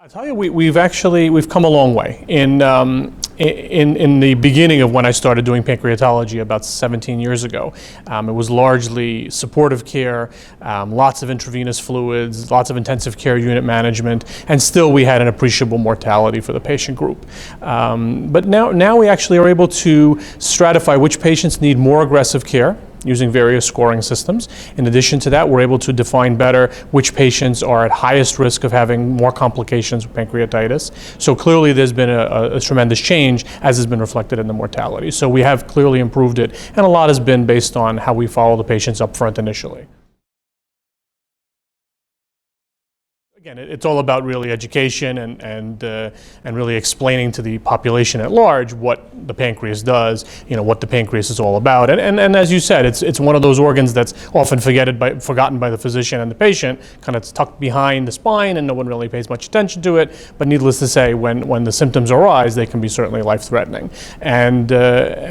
I'll tell you, we've come a long way. In the beginning of when I started doing pancreatology about 17 years ago, it was largely supportive care, lots of intravenous fluids, lots of intensive care unit management, and still we had an appreciable mortality for the patient group. But now we actually are able to stratify which patients need more aggressive care using various scoring systems. In addition to that, we're able to define better which patients are at highest risk of having more complications with pancreatitis. So clearly there's been a tremendous change, as has been reflected in the mortality. So we have clearly improved it, and a lot has been based on how we follow the patients up front initially. Again, it's all about really education and really explaining to the population at large what the pancreas does, what the pancreas is all about. And as you said, it's one of those organs that's often forgotten by the physician and the patient, kind of tucked behind the spine, and no one really pays much attention to it. But needless to say, when the symptoms arise, they can be certainly life-threatening. And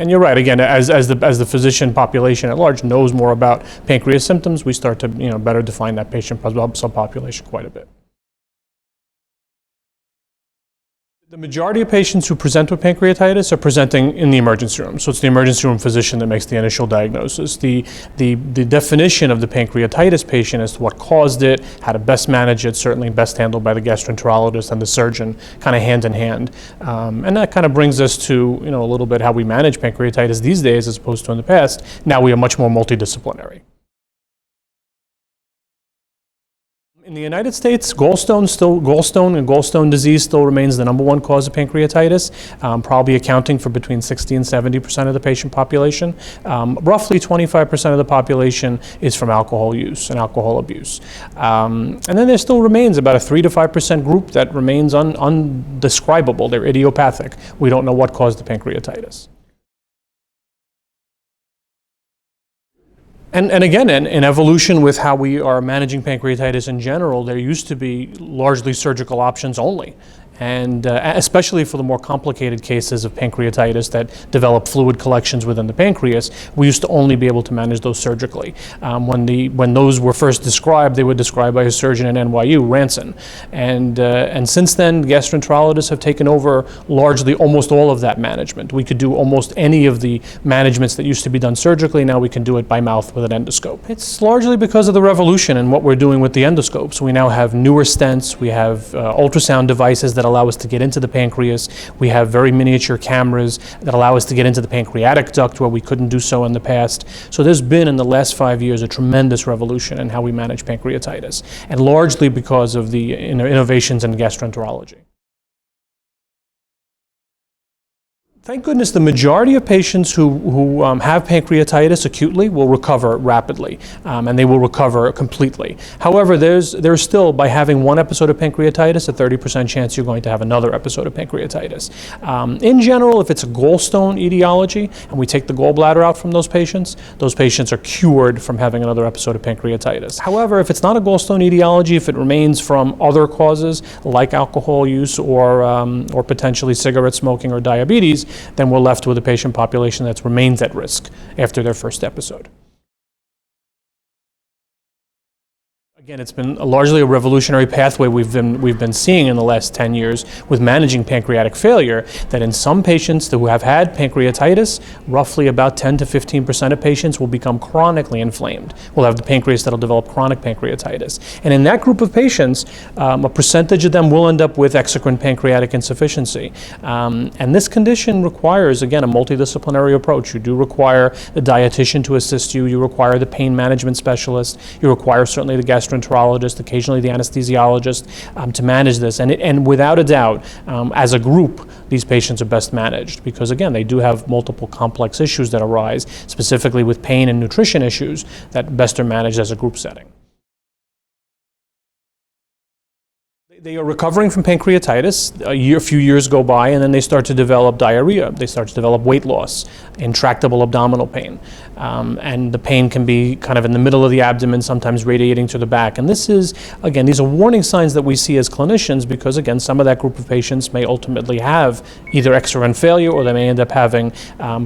you're right. Again, as the physician population at large knows more about pancreas symptoms, we start to better define that patient subpopulation quite a bit. The majority of patients who present with pancreatitis are presenting in the emergency room. So it's the emergency room physician that makes the initial diagnosis. The definition of the pancreatitis patient as to what caused it, how to best manage it, certainly best handled by the gastroenterologist and the surgeon, kind of hand in hand. And that kind of brings us to a little bit how we manage pancreatitis these days as opposed to in the past. Now we are much more multidisciplinary. In the United States, gallstone and gallstone disease still remains the #1 cause of pancreatitis, probably accounting for between 60 and 70% of the patient population. Roughly 25% of the population is from alcohol use and alcohol abuse. And then there still remains about a 3 to 5% group that remains undescribable. They're idiopathic. We don't know what caused the pancreatitis. And again, in evolution with how we are managing pancreatitis in general, there used to be largely surgical options only. And especially for the more complicated cases of pancreatitis that develop fluid collections within the pancreas, we used to only be able to manage those surgically. When those were first described, they were described by a surgeon at NYU, Ranson. And since then, gastroenterologists have taken over largely almost all of that management. We could do almost any of the managements that used to be done surgically. Now we can do it by mouth with an endoscope. It's largely because of the revolution in what we're doing with the endoscopes. We now have newer stents. We have ultrasound devices that allow us to get into the pancreas. We have very miniature cameras that allow us to get into the pancreatic duct where we couldn't do so in the past. So there's been, in the last 5 years, a tremendous revolution in how we manage pancreatitis, and largely because of the innovations in gastroenterology. Thank goodness the majority of patients who have pancreatitis acutely will recover rapidly, and they will recover completely. However, there's still, by having one episode of pancreatitis, a 30% chance you're going to have another episode of pancreatitis. In general, if it's a gallstone etiology and we take the gallbladder out from those patients are cured from having another episode of pancreatitis. However, if it's not a gallstone etiology, if it remains from other causes like alcohol use or potentially cigarette smoking or diabetes, then we're left with a patient population that remains at risk after their first episode. Again, it's been largely a revolutionary pathway we've been seeing in the last 10 years with managing pancreatic failure, that in some patients who have had pancreatitis, roughly about 10 to 15% of patients will become chronically inflamed. We'll have the pancreas that'll develop chronic pancreatitis. And in that group of patients, a percentage of them will end up with exocrine pancreatic insufficiency. And this condition requires, again, a multidisciplinary approach. You do require the dietitian to assist you. You require the pain management specialist. You require certainly the gastroenterologist, occasionally the anesthesiologist, to manage this. And without a doubt, as a group, these patients are best managed because, again, they do have multiple complex issues that arise, specifically with pain and nutrition issues that best are managed as a group setting. They are recovering from pancreatitis. A few years go by, and then they start to develop diarrhea. They start to develop weight loss, intractable abdominal pain. And the pain can be kind of in the middle of the abdomen, sometimes radiating to the back. And this is, again, these are warning signs that we see as clinicians because, again, some of that group of patients may ultimately have either exocrine failure or they may end up having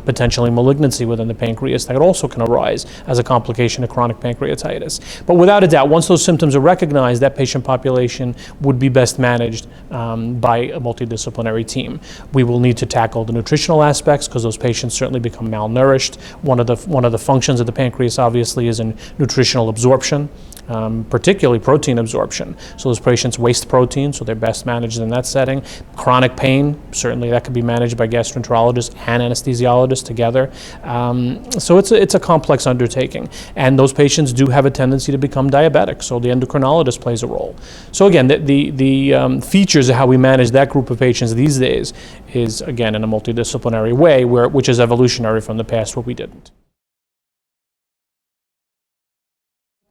potentially malignancy within the pancreas that also can arise as a complication of chronic pancreatitis. But without a doubt, once those symptoms are recognized, that patient population would be best managed by a multidisciplinary team. We will need to tackle the nutritional aspects because those patients certainly become malnourished. One of the functions of the pancreas obviously is in nutritional absorption. Particularly protein absorption. So those patients waste protein, so they're best managed in that setting. Chronic pain, certainly that could be managed by gastroenterologists and anesthesiologists together. So it's a complex undertaking. And those patients do have a tendency to become diabetic, so the endocrinologist plays a role. So again, the features of how we manage that group of patients these days is, again, in a multidisciplinary way, which is evolutionary from the past where we didn't.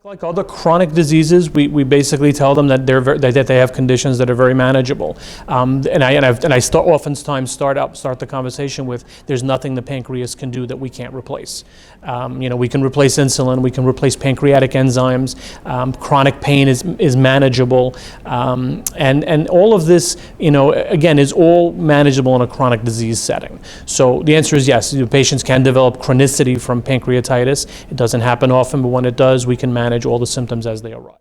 Like other chronic diseases, we basically tell them that that they have conditions that are very manageable, and I oftentimes start the conversation with, there's nothing the pancreas can do that we can't replace. We can replace insulin, we can replace pancreatic enzymes. Chronic pain is manageable, and all of this, again, is all manageable in a chronic disease setting. So the answer is yes. Patients can develop chronicity from pancreatitis. It doesn't happen often, but when it does, we can manage all the symptoms as they arise.